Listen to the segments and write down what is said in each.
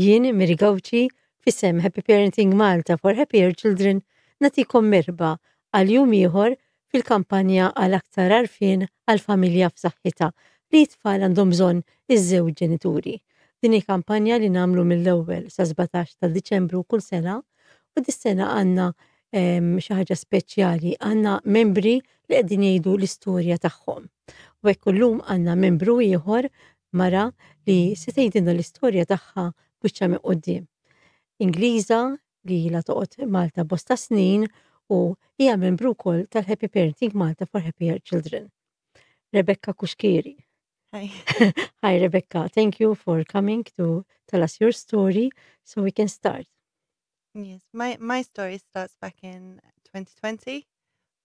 Jien Miri Gawċi fissem Happy Parenting Malta for Happier Children natikom merba għal jum ieħor fil-kampanja għal aktar arfin għal familja f'saħħitha li t-tfal għandhom bżonn iż-żewġ ġenituri. Din hi kampanja li nagħmlu mill-ewwel sa 17 ta' Diċembru kull sena u dis-sena għandna xi ħaġa speċjali, għandna membri li qegħdin jgħidu l-istorja tagħhom. U hekk illum għandna membru ieħor mara li se tgħidilna l-istorja tagħha biċċa minn quddiem. Ingliża li ilha toqgħod Malta bosta snin u hija membru wkoll tal-Happy Parenting Malta for Happier Children. Rebekkah Cuschieri. Hi. Hi Rebekkah, thank you for coming to tell us your story so we can start. Yes, my story starts back in 2020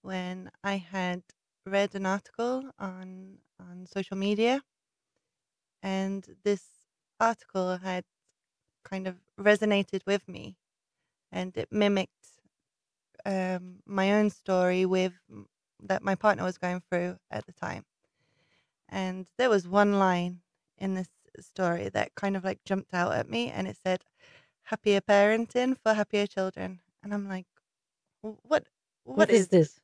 when I had read an article on social media, and this article had kind of resonated with me, and it mimicked my own story with that my partner was going through at the time. And there was one line in this story that kind of like jumped out at me, and it said, "Happier parenting for happier children." And I'm like, what is this?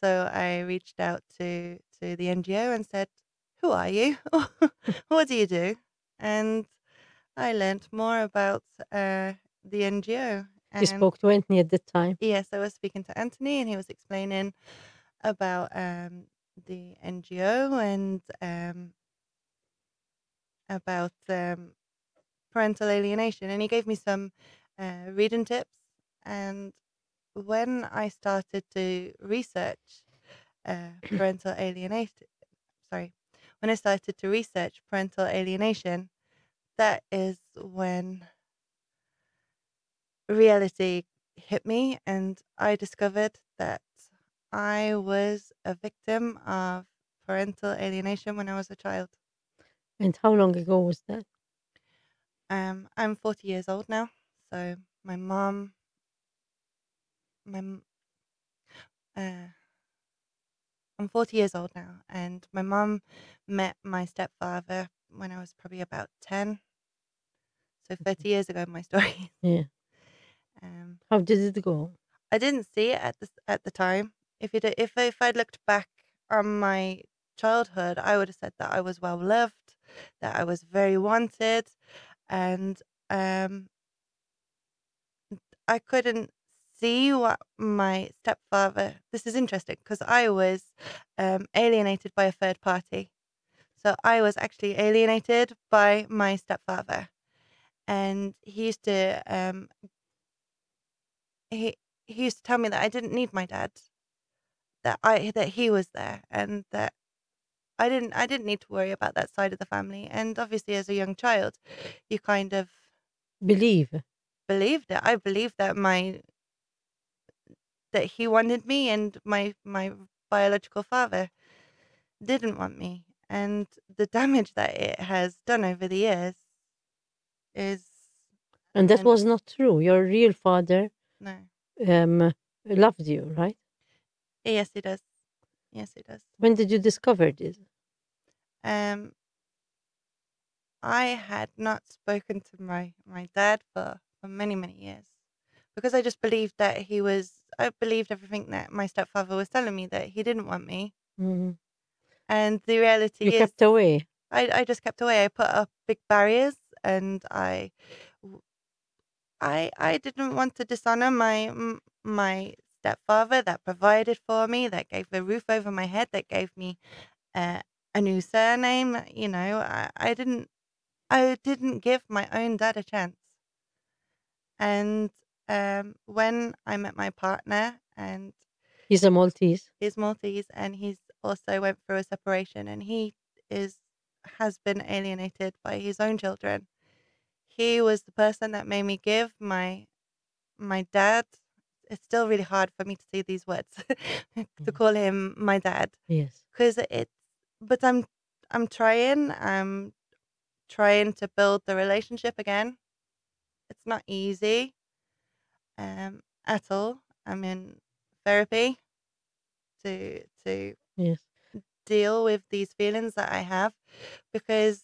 So I reached out to the NGO and said, "Who are you? What do you do?" And I learned more about the NGO. You spoke to Anthony at the time. Yes, I was speaking to Anthony, and he was explaining about the NGO and about parental alienation, and he gave me some reading tips. And when I started to research parental alienation, when I started to research parental alienation, that is when reality hit me, and I discovered that I was a victim of parental alienation when I was a child. And how long ago was that? I'm 40 years old now, so I'm 40 years old now, and my mom met my stepfather when I was probably about 10. So 30 years ago, my story. Yeah. How did it go? I didn't see it at the time. If I'd looked back on my childhood, I would have said that I was well loved, that I was very wanted, and I couldn't see what my stepfather. This is interesting because I was alienated by a third party. So I was actually alienated by my stepfather, and he used to he used to tell me that I didn't need my dad, that he was there, and that I didn't need to worry about that side of the family. And obviously, as a young child, you kind of believed it. I believed that he wanted me, and my biological father didn't want me. And the damage that it has done over the years is. And that was not true. Your real father loved you, right? Yes, he does. Yes, he does. When did you discover this? I had not spoken to my dad for many, many years, because I just believed that I believed everything that my stepfather was telling me, that he didn't want me. Mm-hmm. And the reality is... You kept away. I just kept away. I put up big barriers, and I didn't want to dishonor my stepfather that provided for me, that gave a roof over my head, that gave me a new surname. You know, I didn't give my own dad a chance. And when I met my partner, and he's a Maltese. He's Maltese, and he's also went through a separation, and he has been alienated by his own children. He was the person that made me give my dad. It's still really hard for me to say these words to call him my dad. Yes, because but I'm trying. I'm trying to build the relationship again. It's not easy at all. I'm in therapy to deal with these feelings that I have, because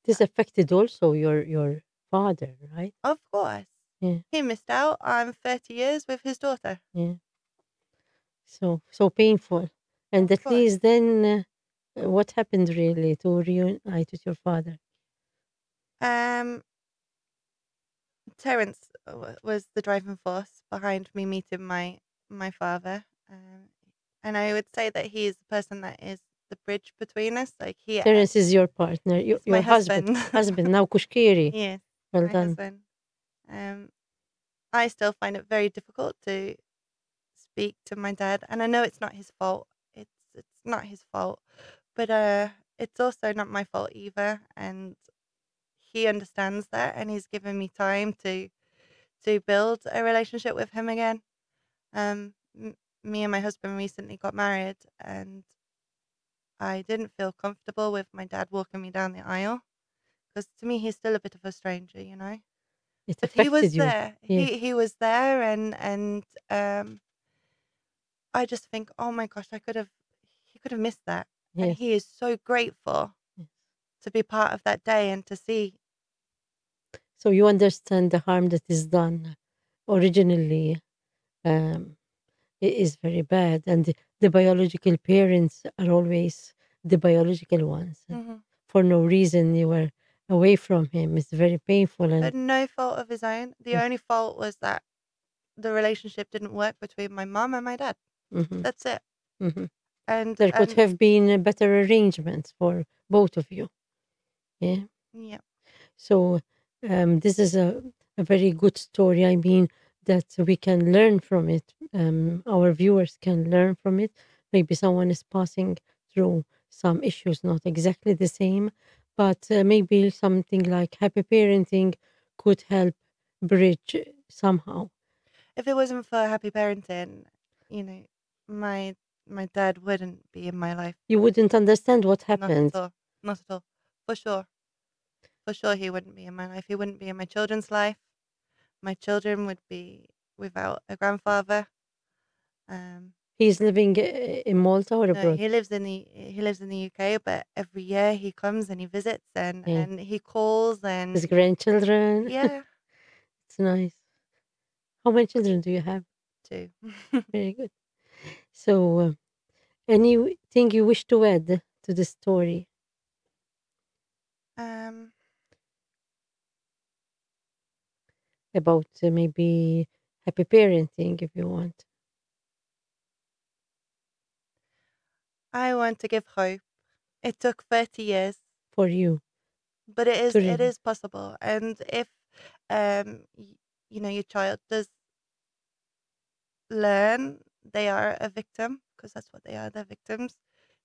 This affected also your father, right? Of course. Yeah, He missed out on 30 years with his daughter. yeah. So painful. And Of at course. least then, what happened really to reunite with your father? Um, Terence was the driving force behind me meeting my father. And I would say that he is the person that is the bridge between us. Like Terence is your partner, he's my your husband. husband. Husband now, Cuschieri. Yes, Well my done. husband. Um, I still find it very difficult to speak to my dad, and I know it's not his fault. It's not his fault, but it's also not my fault either. And he understands that, and he's given me time to build a relationship with him again. Me and my husband recently got married, and I didn't feel comfortable with my dad walking me down the aisle because to me he's still a bit of a stranger, you know. It But he affected was you. there. Yeah, He was there, and I just think, oh my gosh, he could have missed that, and yes, he is so grateful yes. to be part of that day and to see. So you understand the harm that is done originally. Um, it is very bad, and the biological parents are always the biological ones. Mhm. For no reason, you were away from him. It's very painful, and But no fault of his own. The yes, only fault was that the relationship didn't work between my mum and my dad. hmm That's it. hmm And there could and have been better arrangements for both of you. Yeah. yeah. So this is a very good story. I mean, that we can learn from it. Our viewers can learn from it. Maybe someone is passing through some issues, not exactly the same, but maybe something like happy parenting could help bridge somehow. If it wasn't for happy parenting, you know, my my dad wouldn't be in my life. You wouldn't understand what Not at happened. all. Not at all. For sure. For sure he wouldn't be in my life. He wouldn't be in my children's life. My children would be without a grandfather. Um He's living in Malta or no, abroad. he lives in the UK, but every year he comes and he visits Yeah. and he calls His and grandchildren. yeah, It's nice. How many children do you have? too. Very good. So, anything you wish to add to the story um about maybe happy parenting, if you want, I want to give hope. It took 30 years, for you but to it really? is possible. And if you know your child does learn they are a victim because that's what they are, they're victims,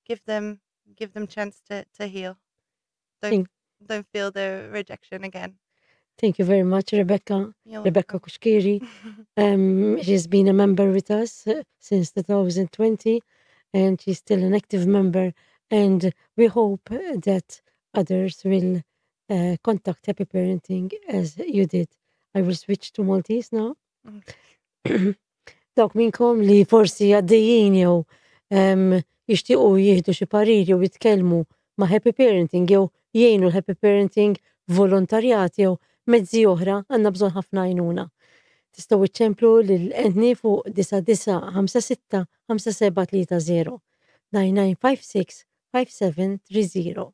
give them give them chance to heal. Don't Thank, don't feel the rejection again. thank you very much, Rebecca. You're Rebekkah welcome. Cuschieri. She's been a member with us since 2020, and she's still an active member. And we hope that others will contact Happy Parenting as you did. I will switch to Maltese now. Dawk minnkom li forsi għaddejjin jew jixtiequ jieħdu xi parir jew jitkellmu ma' happy parenting jew jgħinu l-happy parenting volontarjat jew mezzi oħra għandna bżonn ħafna għajnuna. Tistgħu iċċemplu lil-qendni fuq 9956 5730 9956 5730.